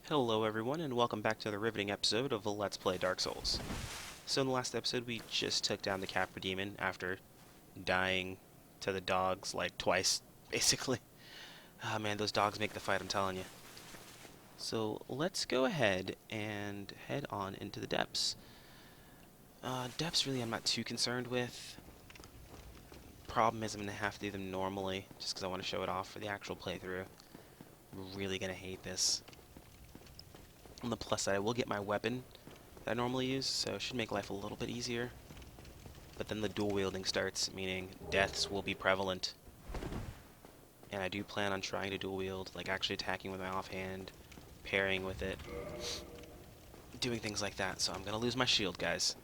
Hello everyone, and welcome back to the riveting episode of Let's Play Dark Souls. So in the last episode, we just took down the Capra Demon after dying to the dogs like twice, basically. Ah man, those dogs make the fight, I'm telling you. So let's go ahead and head on into the depths. Depths really I'm not too concerned with. Problem is I'm going to have to do them normally, just because I want to show it off for the actual playthrough. I'm really going to hate this. On the plus side, I will get my weapon that I normally use, so it should make life a little bit easier. But then the dual wielding starts, meaning deaths will be prevalent. And I do plan on trying to dual wield, like actually attacking with my offhand, parrying with it, doing things like that. So I'm going to lose my shield, guys.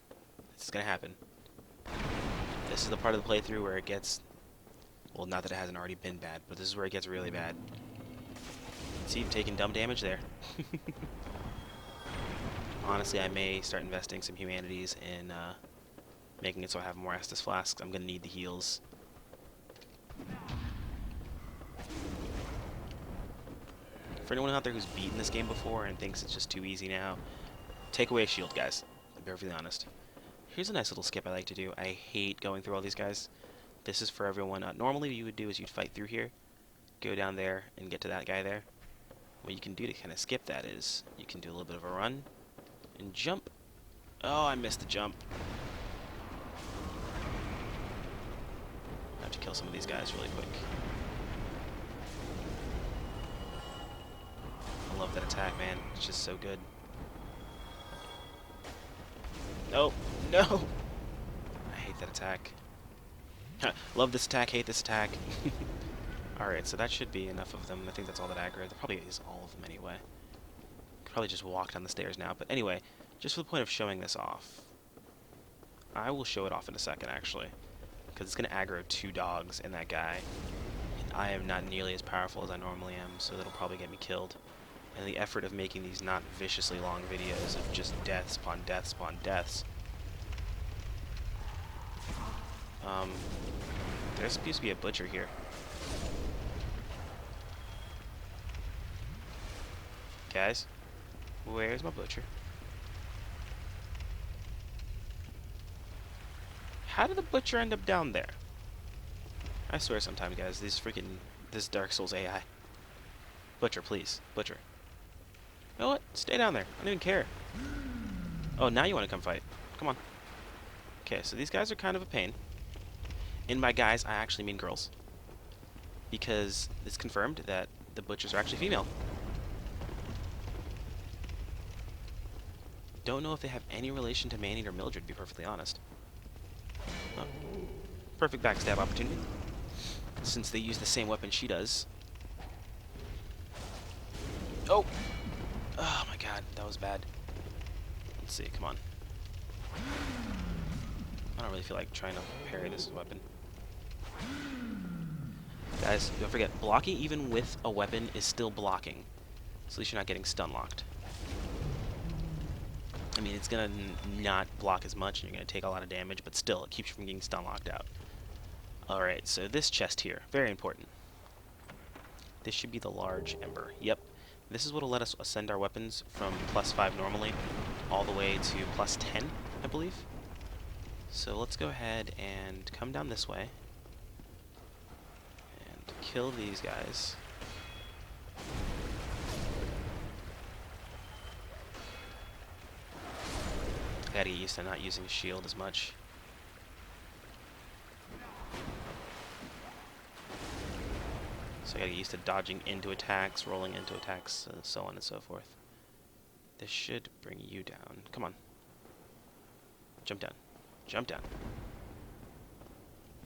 It's going to happen. This is the part of the playthrough where it gets, well, not that it hasn't already been bad, but this is where it gets really bad. See, I'm taking dumb damage there. Honestly, I may start investing some humanities in making it so I have more Estus Flasks. I'm going to need the heals. For anyone out there who's beaten this game before and thinks it's just too easy now, take away a shield, guys. I'll be perfectly honest. Here's a nice little skip I like to do. I hate going through all these guys. This is for everyone. Normally what you would do is you'd fight through here, go down there, and get to that guy there. What you can do to kind of skip that is you can do a little bit of a run and jump. Oh, I missed the jump. I have to kill some of these guys really quick. I love that attack, man. It's just so good. No, no! I hate that attack. Love this attack, hate this attack. Alright, so that should be enough of them. I think that's all that aggro. There probably is all of them anyway. Could probably just walk down the stairs now. But anyway, just for the point of showing this off, I will show it off in a second, actually. Because it's going to aggro two dogs and that guy. And I am not nearly as powerful as I normally am, so that'll probably get me killed. And the effort of making these not viciously long videos of just deaths upon deaths upon deaths. There's supposed to be a butcher here. Guys, where's my butcher? How did the butcher end up down there? I swear sometimes, guys, this Dark Souls AI. Butcher, please. Butcher. You know what? Stay down there. I don't even care. Oh, now you want to come fight. Come on. Okay, so these guys are kind of a pain. And by guys, I actually mean girls. Because it's confirmed that the butchers are actually female. Don't know if they have any relation to Manny or Mildred, to be perfectly honest. Oh. Perfect backstab opportunity. Since they use the same weapon she does. Oh! Oh my god, that was bad. Let's see, come on. I don't really feel like trying to parry this weapon. Guys, don't forget, blocking even with a weapon is still blocking. So at least you're not getting stun locked. I mean, it's going to not block as much and you're going to take a lot of damage, but still, it keeps you from getting stun locked out. Alright, so this chest here, very important. This should be the large ember. Yep. This is what will let us ascend our weapons from +5 normally all the way to +10, I believe. So let's go ahead and come down this way and kill these guys. I gotta get used to not using a shield as much. So I gotta get used to dodging into attacks, rolling into attacks, so on and so forth. This should bring you down. Come on. Jump down. Jump down.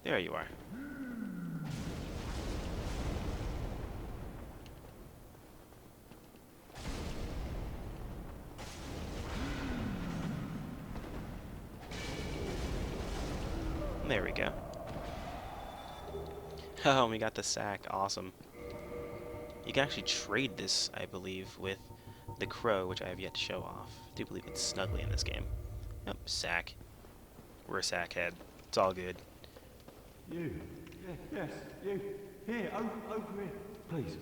There you are. There we go. Oh, we got the sack. Awesome. You can actually trade this, I believe, with the crow, which I have yet to show off. I do believe it's Snuggly in this game. Yep, sack. We're a sackhead. It's all good. You. Yes, you. Here, over here. Please,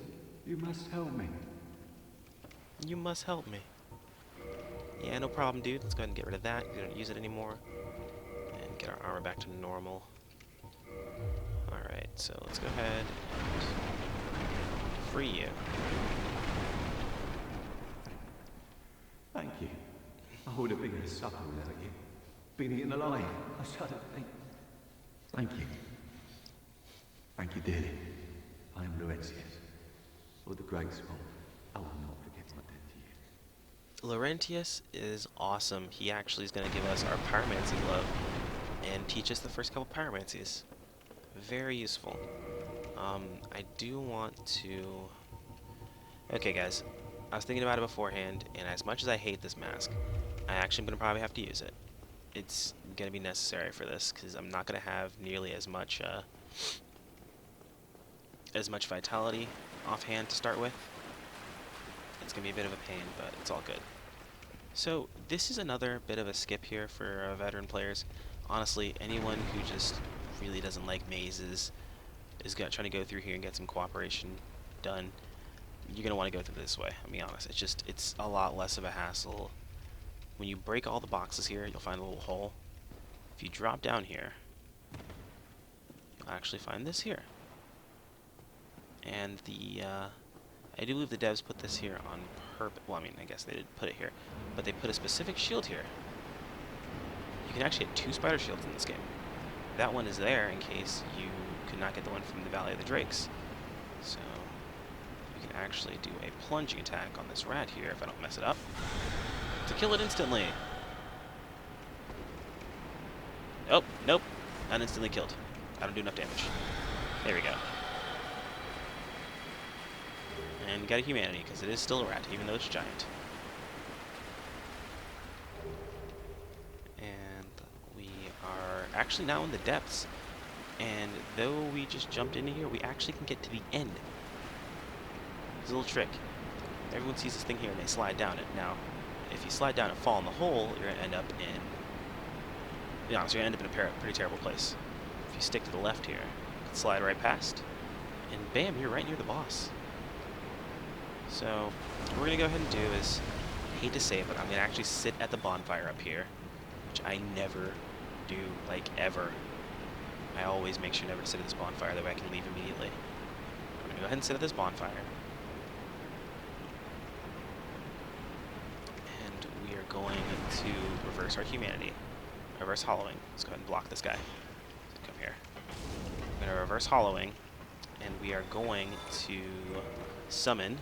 you must help me. You must help me. Yeah, no problem, dude. Let's go ahead and get rid of that. We don't use it anymore. And get our armor back to normal. Alright, so let's go ahead and free you. Thank you. I would have been a supper without you. Been eaten alive. I shudder to think. Thank you. Thank you dearly. I am Laurentius. For the Great Scroll, I will not forget my debt to you. Laurentius is awesome. He actually is going to give us our pyromancy glove and teach us the first couple pyromancies. Very useful. I do want to... Okay, guys. I was thinking about it beforehand, and as much as I hate this mask, I actually am going to probably have to use it. It's going to be necessary for this, because I'm not going to have nearly as much vitality offhand to start with. It's going to be a bit of a pain, but it's all good. So, this is another bit of a skip here for veteran players. Honestly, anyone who just really doesn't like mazes is trying to go through here and get some cooperation done. You're going to want to go through this way, I'll be honest. It's a lot less of a hassle. When you break all the boxes here, you'll find a little hole. If you drop down here, you'll actually find this here. And I do believe the devs put this here on purpose. Well, I mean, I guess they did put it here. But they put a specific shield here. You can actually get 2 spider shields in this game. That one is there in case you could not get the one from the Valley of the Drakes. So, you can actually do a plunging attack on this rat here, if I don't mess it up, to kill it instantly. Oh, nope. Not instantly killed. I don't do enough damage. There we go. And you got a humanity, because it is still a rat, even though it's giant. And we are actually now in the depths. And though we just jumped into here, we actually can get to the end. There's a little trick. Everyone sees this thing here and they slide down it. Now, if you slide down and fall in the hole, you're going to end up in... To be honest, you're going to end up in a pretty terrible place. If you stick to the left here, you can slide right past. And bam, you're right near the boss. So, what we're going to go ahead and do is, I hate to say it, but I'm going to actually sit at the bonfire up here, which I never do, like, ever. I always make sure never to sit at this bonfire, that way I can leave immediately. I'm going to go ahead and sit at this bonfire. And we are going to reverse our humanity. Reverse hollowing. Let's go ahead and block this guy. Come here. I'm going to reverse hollowing, and we are going to summon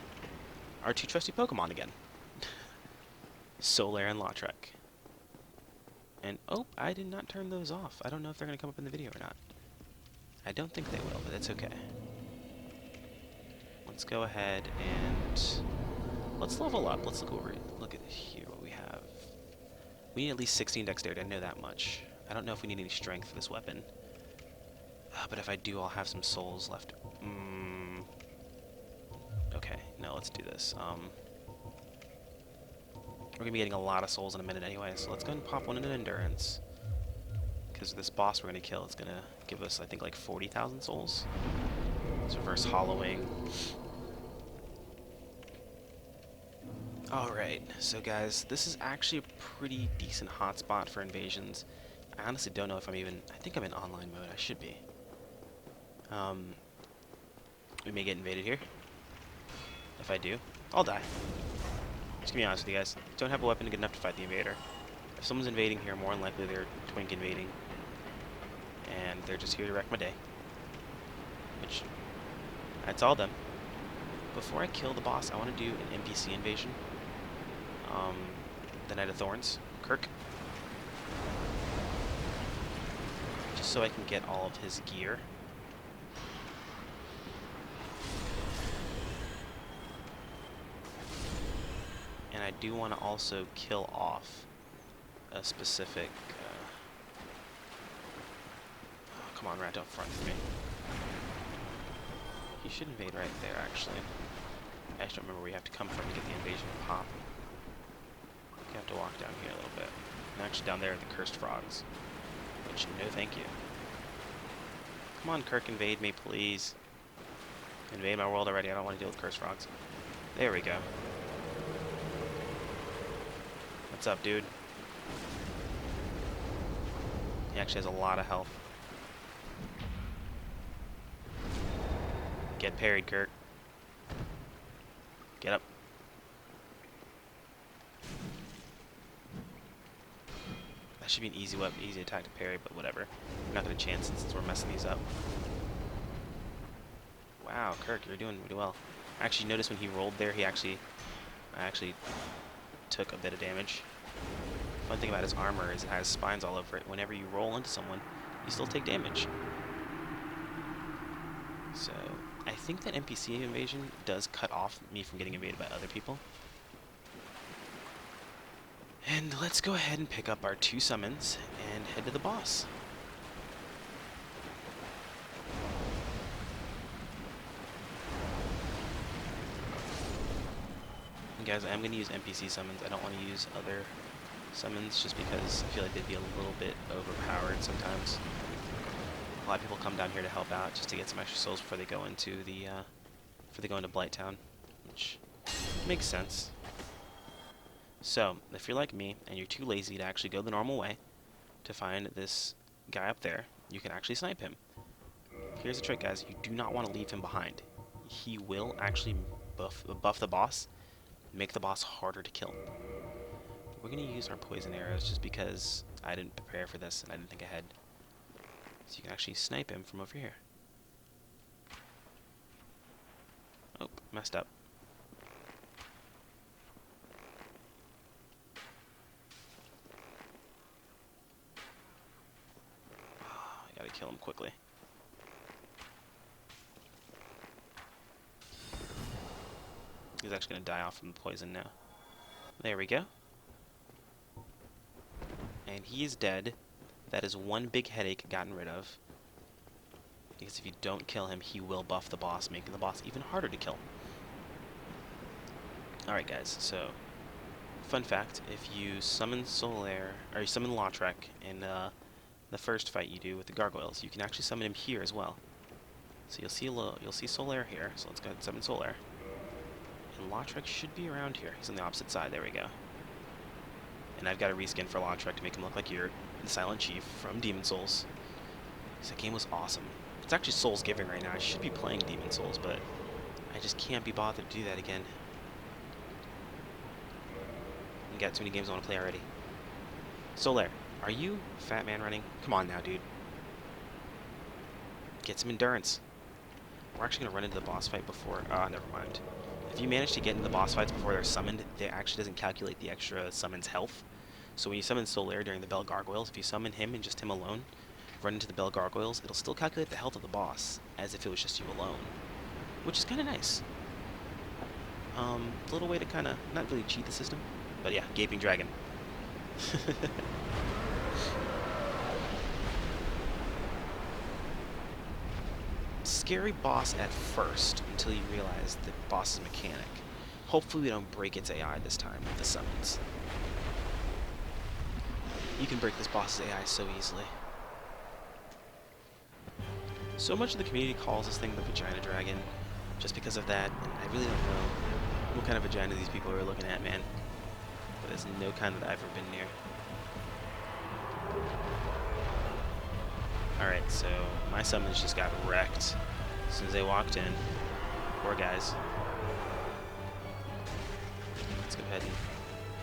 our 2 trusty Pokemon again. Solaire and Lautrec. And, oh, I did not turn those off. I don't know if they're going to come up in the video or not. I don't think they will, but that's okay. Let's go ahead and let's level up. Let's look at here what we have. We need at least 16 dexterity, I know that much. I don't know if we need any strength for this weapon. But if I do, I'll have some souls left. Okay, no, let's do this. We're going to be getting a lot of souls in a minute anyway, so let's go ahead and pop one into Endurance. Because this boss we're going to kill is going to give us, I think, like 40,000 souls. Let's reverse hollowing. Alright, so guys, this is actually a pretty decent hotspot for invasions. I honestly don't know if I'm even... I think I'm in online mode, I should be. We may get invaded here. If I do, I'll die. Just to be honest with you guys, don't have a weapon good enough to fight the invader. If someone's invading here, more than likely they're twink invading. And they're just here to wreck my day. Which, that's all them. Before I kill the boss, I want to do an NPC invasion. The Knight of Thorns, Kirk. Just so I can get all of his gear. And I do want to also kill off a specific... oh, come on, rat, don't front for me. He should invade right there, actually. I just don't remember where you have to come from to get the invasion to pop. You have to walk down here a little bit. And actually down there are the cursed frogs. Which, no thank you. Come on, Kirk, invade me, please. Invade my world already, I don't want to deal with cursed frogs. There we go. What's up, dude? He actually has a lot of health. Get parried, Kirk. Get up. That should be an easy weapon, easy attack to parry, but whatever. I'm not gonna chance it since we're messing these up. Wow, Kirk, you're doing really well. Actually, notice when he rolled there, I actually took a bit of damage. Fun thing about his armor is it has spines all over it. Whenever you roll into someone, you still take damage. So, I think that NPC invasion does cut off me from getting invaded by other people. And let's go ahead and pick up our 2 summons and head to the boss. And guys, I'm going to use NPC summons. I don't want to use other summons just because I feel like they'd be a little bit overpowered sometimes. A lot of people come down here to help out just to get some extra souls before they go into Blighttown, which makes sense. So, if you're like me and you're too lazy to actually go the normal way to find this guy up there, you can actually snipe him. Here's the trick, guys. You do not want to leave him behind. He will actually buff the boss, make the boss harder to kill. We're going to use our poison arrows just because I didn't prepare for this and I didn't think ahead. So you can actually snipe him from over here. Oh, messed up. I gotta kill him quickly. He's actually gonna die off from the poison now. There we go. And he is dead. That is one big headache gotten rid of. Because if you don't kill him, he will buff the boss, making the boss even harder to kill. Alright guys, so fun fact, if you summon Solaire, or you summon Lautrec in the first fight you do with the gargoyles, you can actually summon him here as well. So you'll see Solaire here, so let's go ahead and summon Solaire. And Lautrec should be around here. He's on the opposite side, there we go. And I've got a reskin for Lautrec to make him look like you're the Silent Chief from Demon Souls. That game was awesome. It's actually Souls giving right now. I should be playing Demon Souls, but I just can't be bothered to do that again. I've got too many games I want to play already. Solaire, are you fat man running? Come on now, dude. Get some endurance. We're actually going to run into the boss fight before... never mind. If you manage to get into the boss fights before they're summoned, it actually doesn't calculate the extra summon's health. So when you summon Solaire during the Bell Gargoyles, if you summon him and just him alone, run into the Bell Gargoyles, it'll still calculate the health of the boss, as if it was just you alone. Which is kind of nice. A little way to kind of, not really cheat the system, but yeah, Gaping Dragon. Scary boss at first, until you realize the boss's mechanic. Hopefully we don't break its AI this time with the summons. You can break this boss's AI so easily. So much of the community calls this thing the Vagina Dragon, just because of that, and I really don't know what kind of vagina these people are looking at, man. But there's no kind that I've ever been near. Alright, so my summons just got wrecked as soon as they walked in. Poor guys. Let's go ahead and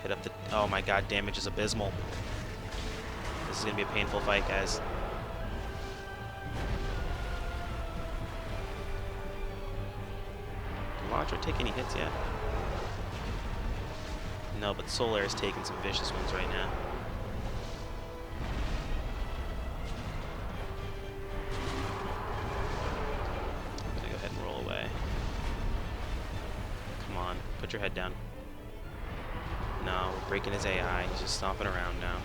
hit up the... Oh my god, damage is abysmal. This is going to be a painful fight, guys. Did Lautrec take any hits yet? No, but Solaire is taking some vicious ones right now. Put your head down. No, we're breaking his AI. He's just stomping around now.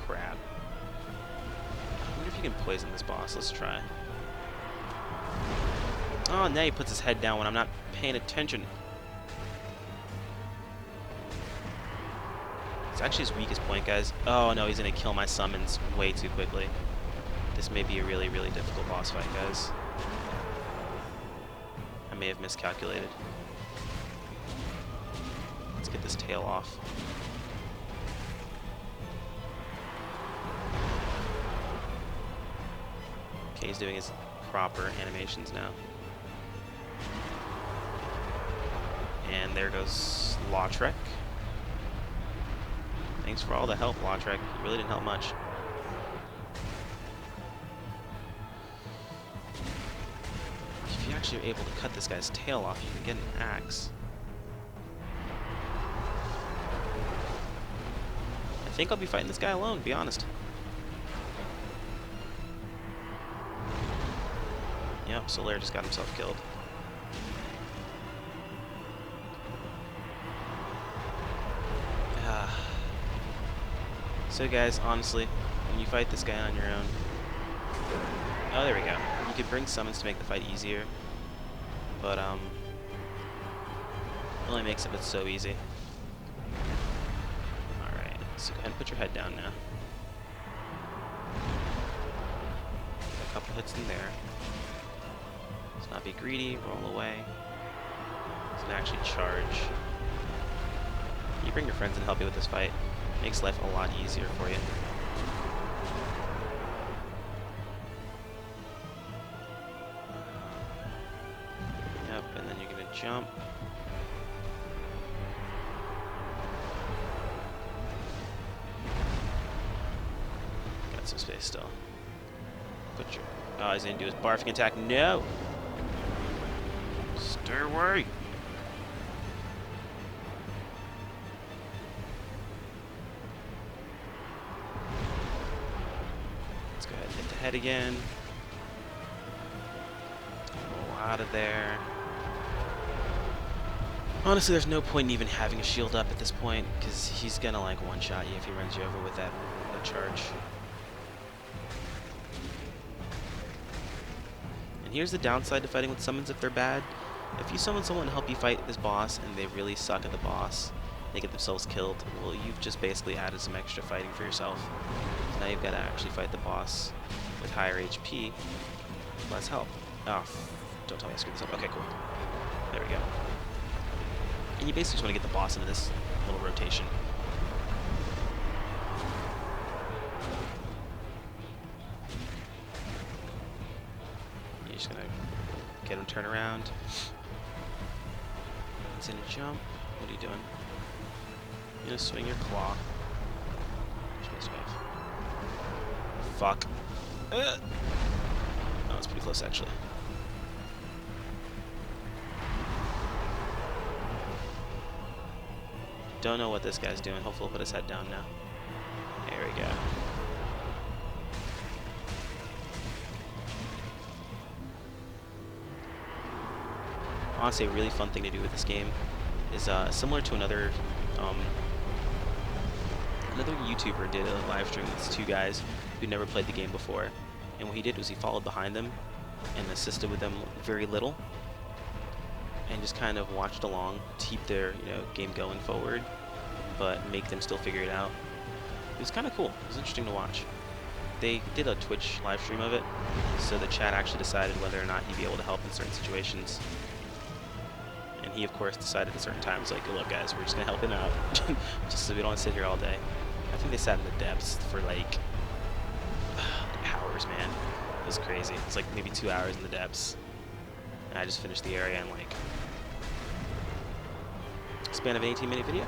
Crap. I wonder if you can poison this boss. Let's try. Oh, now he puts his head down when I'm not paying attention. It's actually his weakest point, guys. Oh no, he's gonna kill my summons way too quickly. This may be a really, really difficult boss fight, guys. I may have miscalculated. Let's get this tail off. Okay, he's doing his proper animations now. And there goes Lautrec. Thanks for all the help, Lautrec. You really didn't help much. If you actually are able to cut this guy's tail off, you can get an axe. I think I'll be fighting this guy alone, to be honest. Yep, Solaire just got himself killed. So guys, honestly, when you fight this guy on your own... Oh, there we go. You could bring summons to make the fight easier. But, it only makes it so easy. Alright, so go ahead and put your head down now. A couple hits in there. Let's not be greedy, roll away. Let's actually charge. You bring your friends and help you with this fight. Makes life a lot easier for you. Yep, and then you're gonna jump. Got some space still. Put your... Oh, he's gonna do his barfing attack. No! Stay away! Let's go ahead and hit the head again. Roll out of there. Honestly, there's no point in even having a shield up at this point, because he's gonna like one-shot you if he runs you over with that charge. And here's the downside to fighting with summons if they're bad. If you summon someone to help you fight this boss and they really suck at the boss, they get themselves killed, well, you've just basically added some extra fighting for yourself. So now you've got to actually fight the boss with higher HP, less help. Oh, don't tell me I screwed this up. Okay, cool. There we go. And you basically just want to get the boss into this little rotation. You're just going to get him turn around. He's going to jump. What are you doing? You're going to swing your claw. Fuck. Oh, it's pretty close, actually. Don't know what this guy's doing. Hopefully he'll put his head down now. There we go. Honestly, a really fun thing to do with this game is similar to another YouTuber did a live stream with two guys who never played the game before, and what he did was he followed behind them and assisted with them very little, and just kind of watched along to keep their game going forward, but make them still figure it out. It was kind of cool. It was interesting to watch. They did a Twitch live stream of it, so the chat actually decided whether or not he'd be able to help in certain situations. And he, of course, decided at certain times, like, look, guys, we're just going to help him out, just so we don't sit here all day. I think they sat in the depths for, like, hours, man. It was crazy. It was, like, maybe 2 hours in the depths. And I just finished the area in, like, a span of an 18-minute video.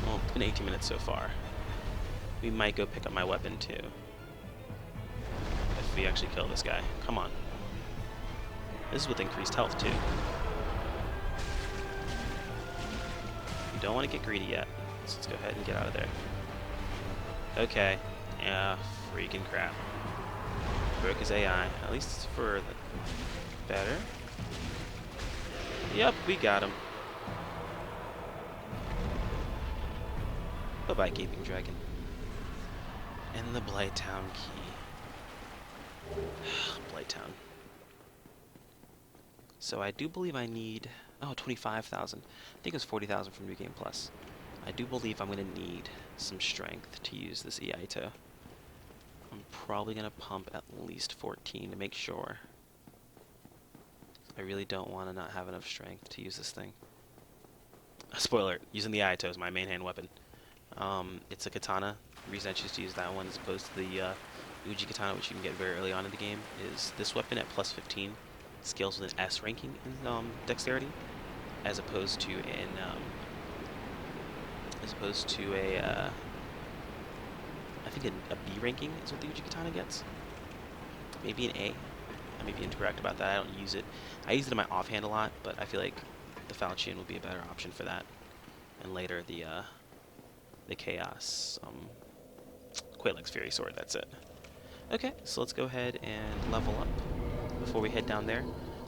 Well, it's been 18 minutes so far. We might go pick up my weapon, too. If we actually kill this guy. Come on. This is with increased health, too. You don't want to get greedy yet. So let's go ahead and get out of there. Okay. Yeah, freaking crap. Broke his AI. At least it's for the better. Yep, we got him. Bye-bye, Gaping Dragon. And the Blighttown key. Blighttown. So I do believe I need... Oh, 25,000. I think it was 40,000 from New Game Plus. I do believe I'm going to need some strength to use this Iaito. I'm probably going to pump at least 14 to make sure. I really don't want to not have enough strength to use this thing. Spoiler, using the Iaito is my main hand weapon. It's a katana. The reason I choose to use that one as opposed to the Uji Katana, which you can get very early on in the game, is this weapon at plus 15 scales with an S ranking in dexterity, as opposed to a I think a B ranking is what the Uji Katana gets. Maybe an A. I may be incorrect about that. I don't use it. I use it in my offhand a lot, but I feel like the Falchion would be a better option for that. And later the Chaos Quaelax Fury Sword. That's it. Okay, so let's go ahead and level up before we head down there.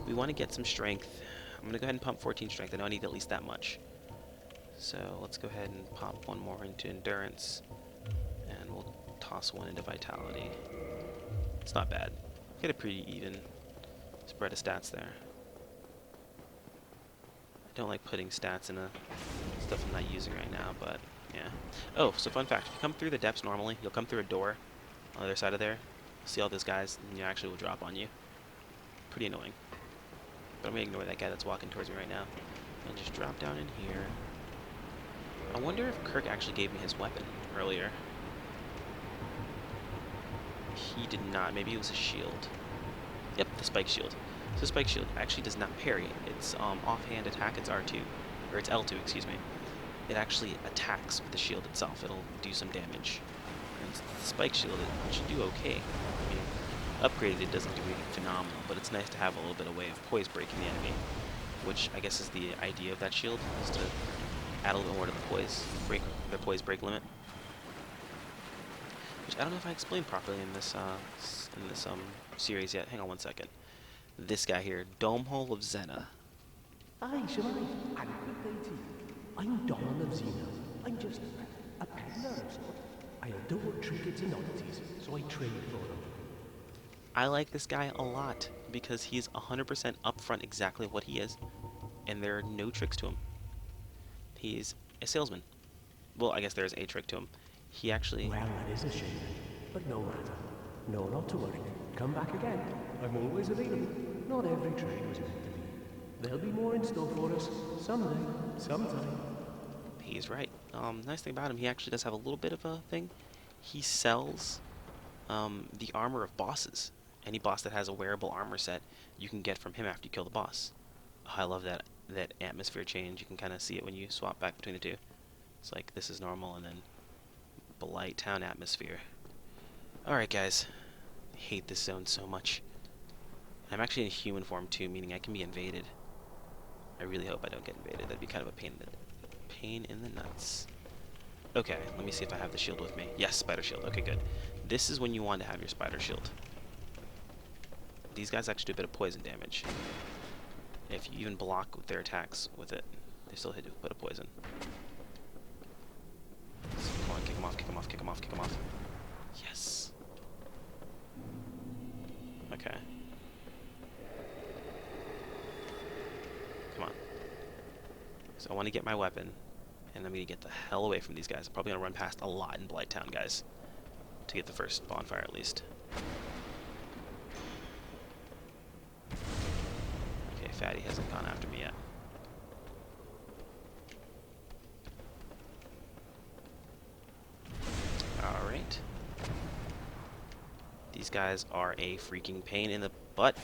We want to get some strength. I'm going to go ahead and pump 14 strength. I know I need at least that much. So let's go ahead and pop one more into endurance. And we'll toss one into vitality. It's not bad. Get a pretty even spread of stats there. I don't like putting stats in stuff I'm not using right now, but yeah. Oh, so fun fact. If you come through the depths normally, you'll come through a door on the other side of there. See all those guys, and you actually will drop on you. Pretty annoying. But I'm going to ignore that guy that's walking towards me right now. And just drop down in here. I wonder if Kirk actually gave me his weapon earlier. He did not. Maybe it was a shield. Yep, the spike shield. So the spike shield actually does not parry. It's offhand attack. It's R2. Or it's L2, excuse me. It actually attacks with the shield itself. It'll do some damage. And the spike shield, it should do okay. I mean, upgraded, it doesn't do anything phenomenal, but it's nice to have a little bit of way of poise breaking the enemy, which I guess is the idea of that shield, is to add a little more to the poise break limit. Which I don't know if I explained properly in this series yet. Hang on one second. This guy here, Domehole of Zena. Aye, sure, aye. And good day to you. I'm Donald of Xena. I'm just a peddler of sort. I adore trinkets and oddities, so I trade for them. I like this guy a lot because he's 100% upfront exactly what he is, and there are no tricks to him. He's a salesman. Well, I guess there is a trick to him. He actually... Well, that is a shame, but no matter. No, not to worry. Come back again. I'm always available. Not every trade was meant to be. There'll be more in store for us someday, sometime. He's right. Nice thing about him, he actually does have a little bit of a thing. He sells the armor of bosses. Any boss that has a wearable armor set, you can get from him after you kill the boss. Oh, I love that atmosphere change. You can kind of see it when you swap back between the two. It's like this is normal, and then Blighttown atmosphere. Alright, guys. I hate this zone so much. I'm actually in human form too, meaning I can be invaded. I really hope I don't get invaded. That'd be kind of a pain in the nuts. Okay, let me see if I have the shield with me. Yes, spider shield. Okay, good. This is when you want to have your spider shield. These guys actually do a bit of poison damage. If you even block with their attacks with it, they still hit you with a bit of poison. So come on, kick him off, kick him off, kick him off, kick him off. Yes. Okay. Come on. So I want to get my weapon, and I'm going to get the hell away from these guys. I'm probably going to run past a lot in Blighttown, guys, to get the first bonfire at least. Okay, Fatty hasn't gone after me yet. Alright. These guys are a freaking pain in the butt.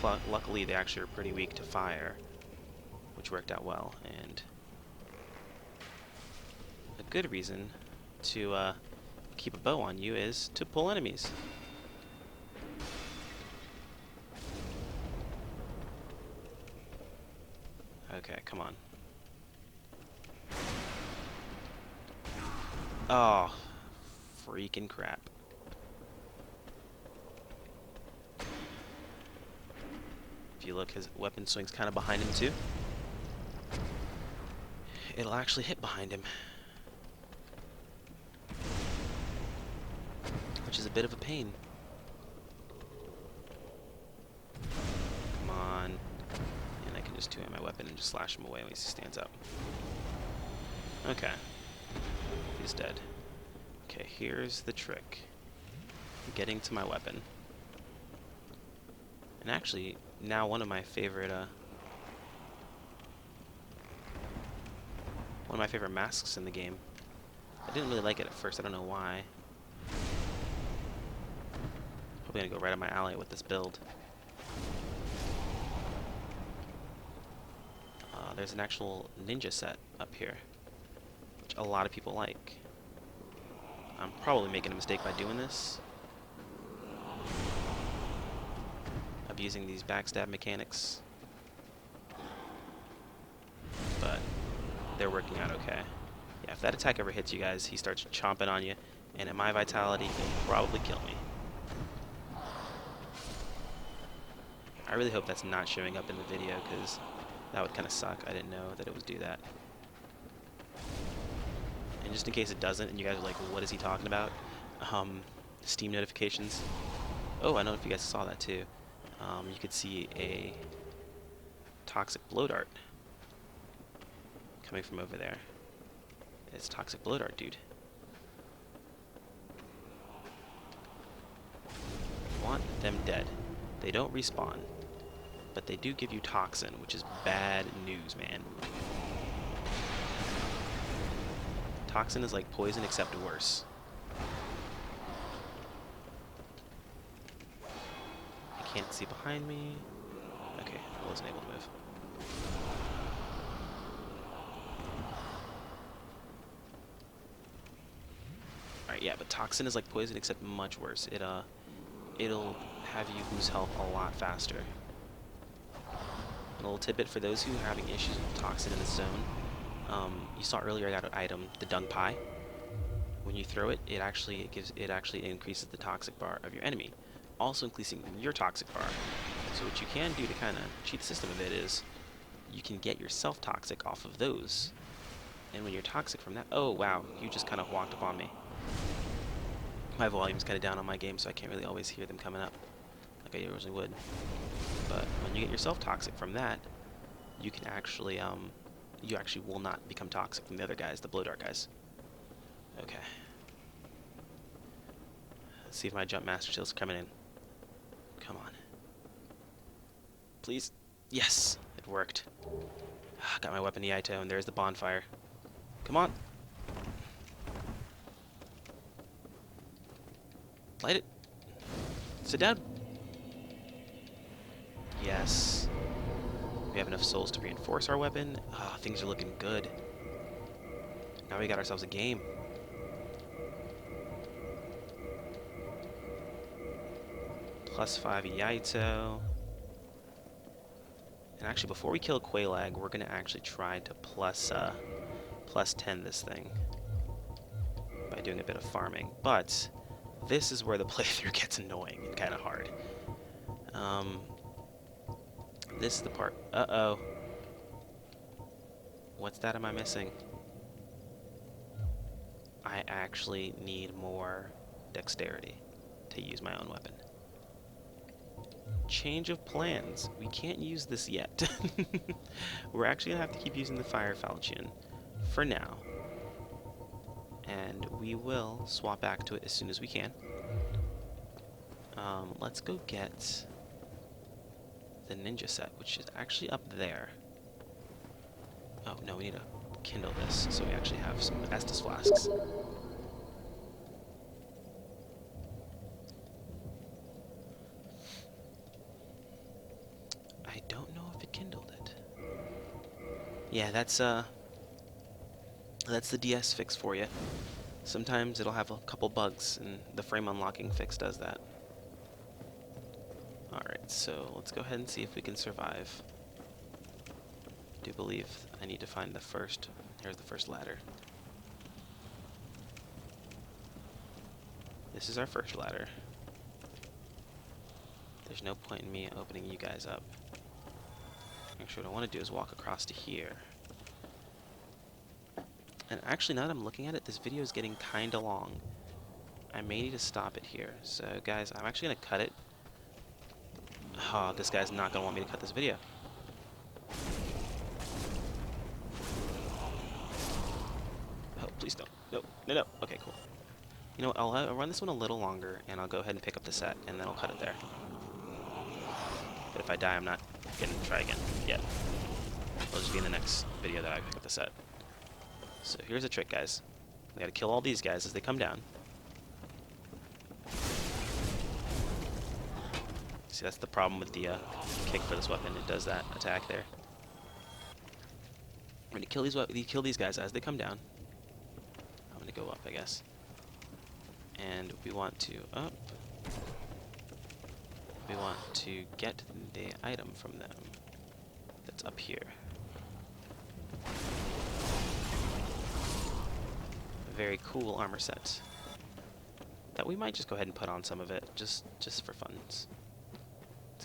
Alright. Luckily, they actually are pretty weak to fire, which worked out well. And a good reason to keep a bow on you is to pull enemies. Okay, come on. Oh, freaking crap. If you look, his weapon swing's kind of behind him too. It'll actually hit behind him, which is a bit of a pain. Come on. And I can just two-hand my weapon and just slash him away when he stands up. Okay. He's dead. Okay, here's the trick. Getting to my weapon. And actually, now one of my favorite One of my favorite masks in the game. I didn't really like it at first, I don't know why. Probably gonna go right up my alley with this build. There's an actual ninja set up here, which a lot of people like. I'm probably making a mistake by doing this. Abusing these backstab mechanics. But they're working out okay. Yeah, if that attack ever hits you guys, he starts chomping on you, and at my vitality, he'll probably kill me. I really hope that's not showing up in the video, because that would kind of suck. I didn't know that it would do that. And just in case it doesn't, and you guys are like, what is he talking about? Steam notifications. Oh, I don't know if you guys saw that too. You could see a toxic blow dart coming from over there. It's toxic blow dart, dude. Want them dead. They don't respawn, but they do give you toxin, which is bad news, man. Toxin is like poison, except worse. I can't see behind me. Okay, I wasn't able to move. Alright, yeah, but toxin is like poison, except much worse. It'll have you lose health a lot faster. A little tidbit for those who are having issues with toxin in the zone. You saw earlier I got an item, the dung pie. When you throw it, it actually increases the toxic bar of your enemy, also increasing your toxic bar. So what you can do to kind of cheat the system a bit is you can get yourself toxic off of those. And when you're toxic from that, oh wow, you just kind of walked up on me. My volume's kind of down on my game, so I can't really always hear them coming up like I usually would. But when you get yourself toxic from that, you can actually you actually will not become toxic from the other guys, the blow dart guys. Okay. Let's see if my jump master skills are coming in. Come on. Please. Yes, it worked. Got my weapon Yaito, and there's the bonfire. Come on. Light it. Sit down. Yes. We have enough souls to reinforce our weapon. Things are looking good. Now we got ourselves a game. +5 Yaito. And actually, before we kill Quailag, we're going to actually try to plus 10 this thing by doing a bit of farming. But this is where the playthrough gets annoying and kind of hard. This is the part. Uh-oh. What's that am I missing? I actually need more dexterity to use my own weapon. Change of plans. We can't use this yet. We're actually going to have to keep using the fire falchion for now. And we will swap back to it as soon as we can. Let's go get the ninja set, which is actually up there. Oh, no, we need to kindle this so we actually have some Estus flasks. I don't know if it kindled it. Yeah, that's the DS fix for you. Sometimes it'll have a couple bugs, and the frame unlocking fix does that. Alright, so let's go ahead and see if we can survive. I do believe I need to find the first. Here's the first ladder. This is our first ladder. There's no point in me opening you guys up. Actually, what I want to do is walk across to here. And actually, now that I'm looking at it, this video is getting kinda long. I may need to stop it here. So, guys, I'm actually gonna cut it. Oh, this guy's not gonna want me to cut this video. Oh, please don't. No, no, no. Okay, cool. You know what, I'll run this one a little longer, and I'll go ahead and pick up the set, and then I'll cut it there. But if I die, I'm not gonna try again yet. It'll just be in the next video that I pick up the set. So here's a trick, guys. We gotta kill all these guys as they come down. See, that's the problem with the kick for this weapon. It does that attack there. I'm gonna kill these guys as they come down. I'm gonna go up, I guess. And we want to up. We want to get the item from them. That's up here. A very cool armor set. That we might just go ahead and put on some of it, just for fun. Let's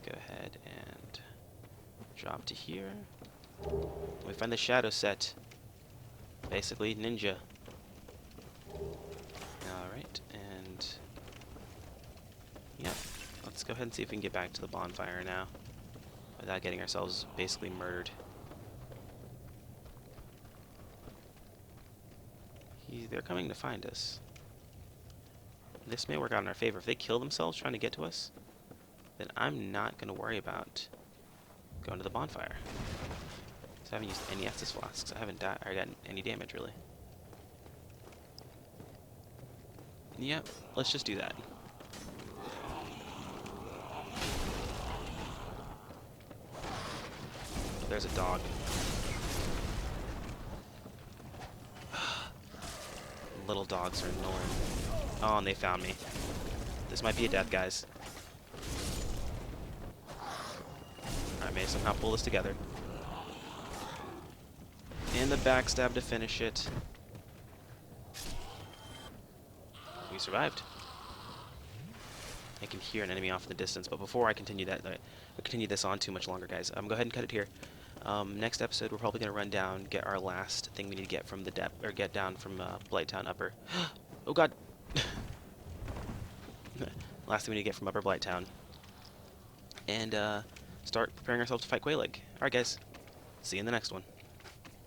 go ahead and drop to here. We find the shadow set. Basically, ninja. Alright, and yep. Let's go ahead and see if we can get back to the bonfire now without getting ourselves basically murdered. They're coming to find us. This may work out in our favor. If they kill themselves trying to get to us, then I'm not going to worry about going to the bonfire. So I haven't used any Estus flasks. I haven't died or gotten any damage, really. Yep, let's just do that. There's a dog. Little dogs are annoying. Oh, and they found me. This might be a death, guys. I may somehow pull this together. And the backstab to finish it. We survived. I can hear an enemy off in the distance, but before I continue this on too much longer, guys, I'm go ahead and cut it here. Next episode, we're probably gonna run down, get our last thing we need to get from the depth, or get down from Blighttown Upper. Oh God! Last thing we need to get from Upper Blighttown, and start preparing ourselves to fight Quelaag. All right, guys. See you in the next one.